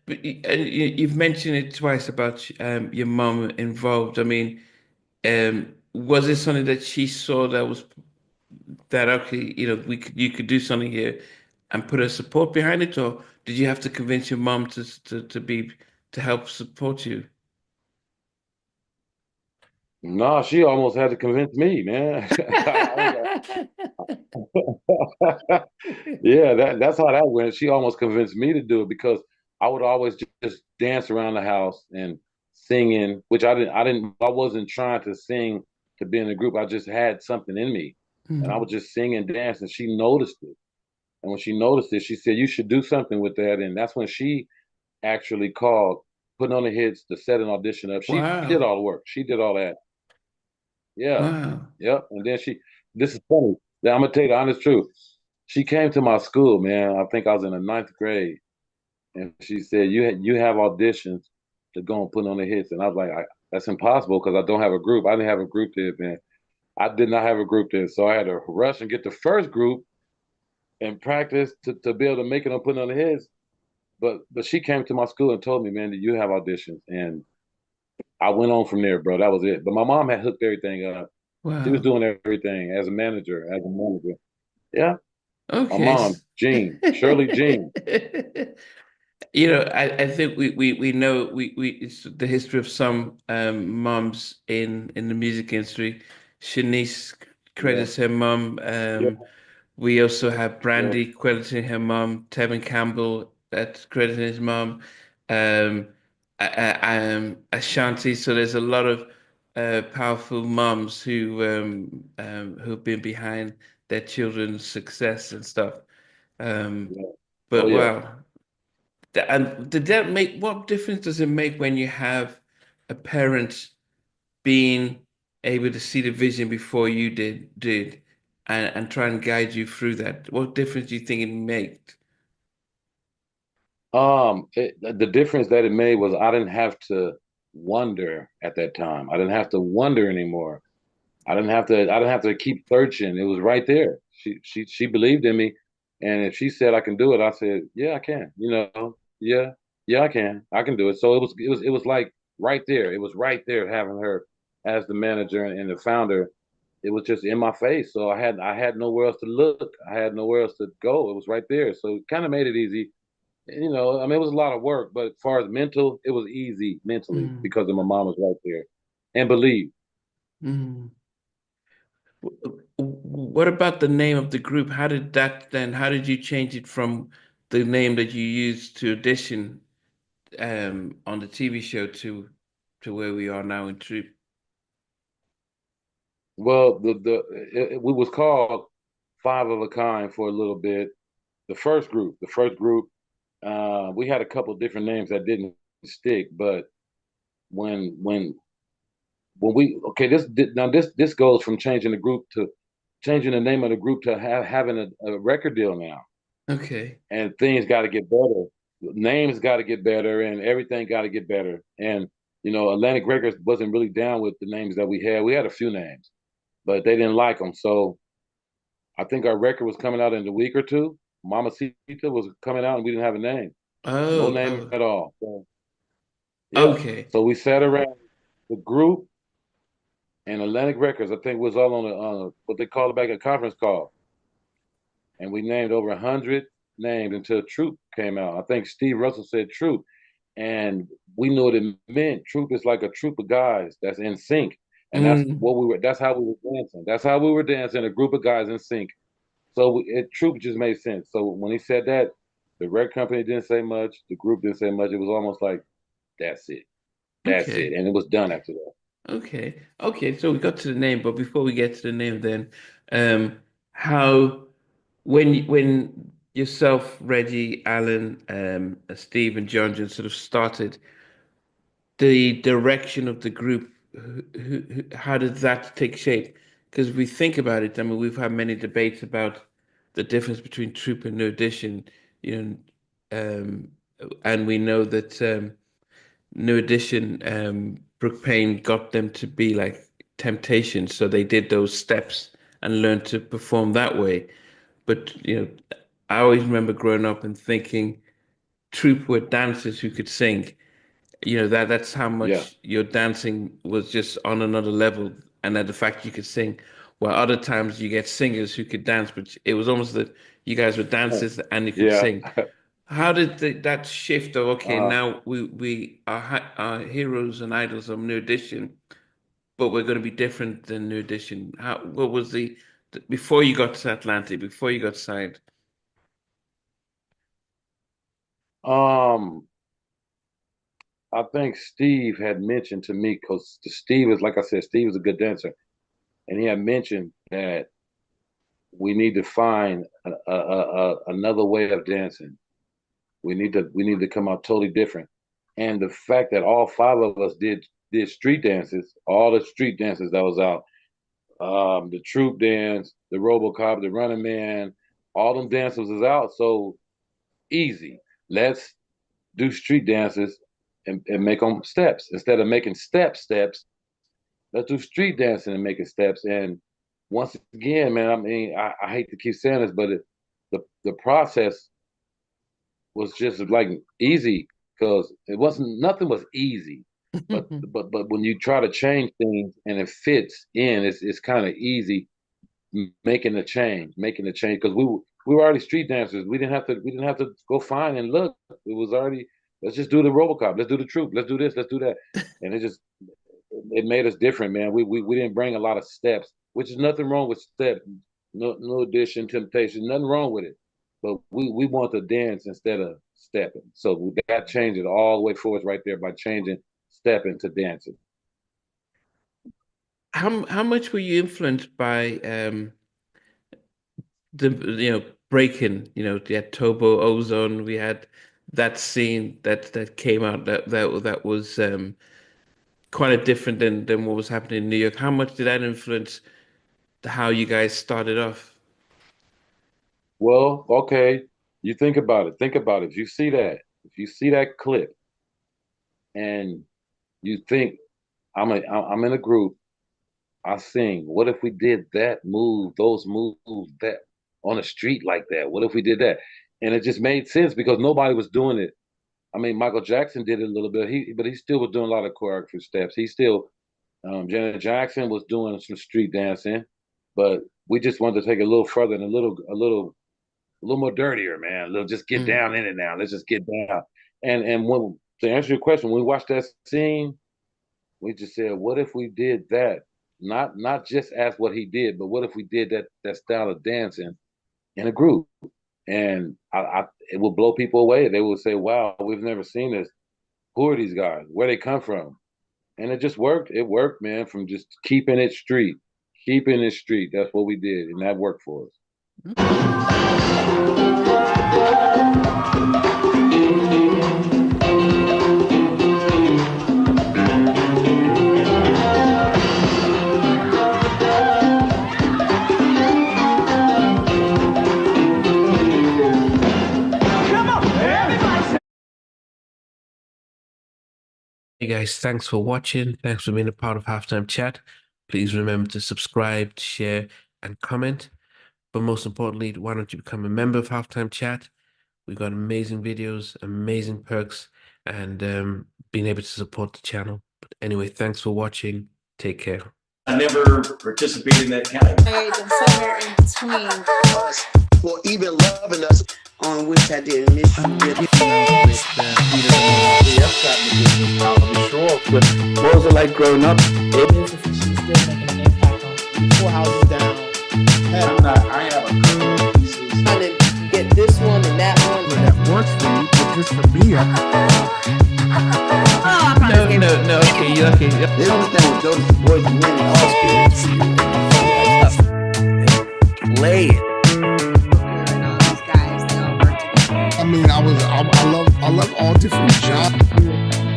You've mentioned it twice about your mom involved. I mean, was it something that she saw that was that okay, you could do something here and put her support behind it, or did you have to convince your mom to help support you? No, she almost had to convince me, man. I was like, yeah, that's how that went. She almost convinced me to do it because I would always just dance around the house and singing, which I wasn't trying to sing to be in a group. I just had something in me, and I Mm. would just sing and dance, and she noticed it. And when she noticed it, she said, "You should do something with that." And that's when she actually called, putting on the hits to set an audition up. She did Wow. all the work. She did all that. Yeah. Wow. Yep. And then this is funny. Now, I'm gonna tell you the honest truth. She came to my school, man. I think I was in the ninth grade, and she said, you have auditions to go and put on the hits." And I was like, "That's impossible because I don't have a group. I didn't have a group then. I did not have a group then, so I had to rush and get the first group and practice to be able to make it on putting on the hits." But she came to my school and told me, "Man, that you have auditions," and I went on from there, bro. That was it. But my mom had hooked everything up. She was Wow. doing everything as a manager, as a manager. Yeah. My Okay. mom, Jean, Shirley Jean. I think we know we it's the history of some moms in the music industry. Shanice Yeah, credits her mom. yeah, We also have yeah, Brandy crediting her mom, Tevin Campbell that's crediting his mom, um, Ashanti. So there's a lot of powerful moms who've been behind their children's success and stuff. Um, yeah. Oh but yeah. wow. And did that make what difference does it make when you have a parent being able to see the vision before you did and try and guide you through that? What difference do you think it made? The difference that it made was I didn't have to wonder at that time. I didn't have to wonder anymore. I didn't have to keep searching. It was right there. She believed in me. And if she said I can do it, I said, yeah, I can. Yeah, yeah, I can. I can do it. So it was like right there. It was right there having her as the manager and the founder. It was just in my face. So I had nowhere else to look. I had nowhere else to go. It was right there. So it kind of made it easy. I mean, it was a lot of work, but as far as mental, it was easy mentally Mm, because of my mom was right there and believe. mm. What about the name of the group? How did you change it from the name that you used to audition on the TV show to where we are now in Troop? Well, we was called Five of a Kind for a little bit. The first group, we had a couple different names that didn't stick, but when when when we okay, this goes from changing the group to changing the name of the group to having a record deal now, Okay. and things got to get better. Names got to get better, and everything got to get better. And Atlantic Records wasn't really down with the names that we had. We had a few names, but they didn't like them. So I think our record was coming out in a week or two. Mama Sita was coming out, and we didn't have a name, no Oh, name oh, at all. So yeah, okay. so we sat around the group and Atlantic Records. I think was all on what they call it back a conference call, and we named over 100 names until Troop came out. I think Steve Russell said Troop, and we knew what it meant. Troop is like a troop of guys that's in sync, and that's Mm, what we were. That's how we were dancing. That's how we were dancing. A group of guys in sync. So Troop just made sense. So when he said that, the record company didn't say much. The group didn't say much. It was almost like that's it, that's it, okay. and it was done after that. Okay. Okay. So we got to the name, but before we get to the name, then, how when yourself, Reggie, Alan, Steve, and John just sort of started the direction of the group, how did that take shape? Because if we think about it, I mean, we've had many debates about the difference between Troop and New Edition, you um, and we know that New Edition, Brooke Payne got them to be like Temptation, so they did those steps and learned to perform that way. But I always remember growing up and thinking troupe were dancers who could sing. That's how Yeah. much your dancing was just on another level, and that the fact you could sing. While other times you get singers who could dance, but it was almost that you guys were dancers and you could Yeah. sing. How did that shift of okay, Uh, now we our heroes and idols of New Edition, but we're going to be different than New Edition. What was before you got to Atlantic, before you got signed? um, I think Steve had mentioned to me because Steve is, like I said, Steve is a good dancer, and he had mentioned that we need to find another way of dancing. We need to come out totally different. And the fact that all five of us did street dances, all the street dances that was out, the troop dance, the RoboCop, the Running Man, all them dances is out. So easy. Let's do street dances and make them steps instead of making steps. Let's do street dancing and making steps. And once again, man, I mean, I hate to keep saying this, but the process was just like easy because it wasn't nothing was easy. But when you try to change things and it fits in, it's kind of easy making the change because we were already street dancers. We didn't have to go find and look. It was already let's just do the RoboCop. Let's do the troop. Let's do this. Let's do that. And it made us different, man. We didn't bring a lot of steps, which is nothing wrong with steps. No addition, temptation, nothing wrong with it. But we want to dance instead of stepping. So that changed it all the way for us right there by changing stepping to dancing. How much were you influenced by the breaking, we had Turbo Ozone, we had that scene that came out that was quite a different than what was happening in New York. How much did that influence how you guys started off? Well, okay, you think about it. Think about it. If you see that clip and you think I'm in a group, I sing. What if we did that move, those moves that on the street like that? What if we did that? And it just made sense because nobody was doing it. I mean, Michael Jackson did it a little bit. But he still was doing a lot of choreography steps. He still, Janet Jackson was doing some street dancing, but we just wanted to take it a little further and a little more dirtier, man. A little just get Mm. down in it now. Let's just get down. And when to answer your question, when we watched that scene, we just said, what if we did that? Not just as what he did, but what if we did that style of dancing in a group? And it will blow people away. They will say, "Wow, we've never seen this. Who are these guys? Where they come from?" And it just worked. It worked, man. From just keeping it street. That's what we did, and that worked for us. Hey guys, thanks for watching. Thanks for being a part of Halftime Chat. Please remember to subscribe, share, and comment. But most importantly, why don't you become a member of Halftime Chat? We've got amazing videos, amazing perks, and being able to support the channel. But anyway, thanks for watching. Take care. I never participated in that category. And somewhere in between us, or even loving us, on which I didn't miss you with. What was it like growing up? She's still making an impact on 4 houses down. I have a couple of pieces. Trying to get this one and that one. That works for you, but just for me, No. Okay, you okay? They don't understand what Jonas Boys are winning all spirits. Play it. I mean, I love all different genres.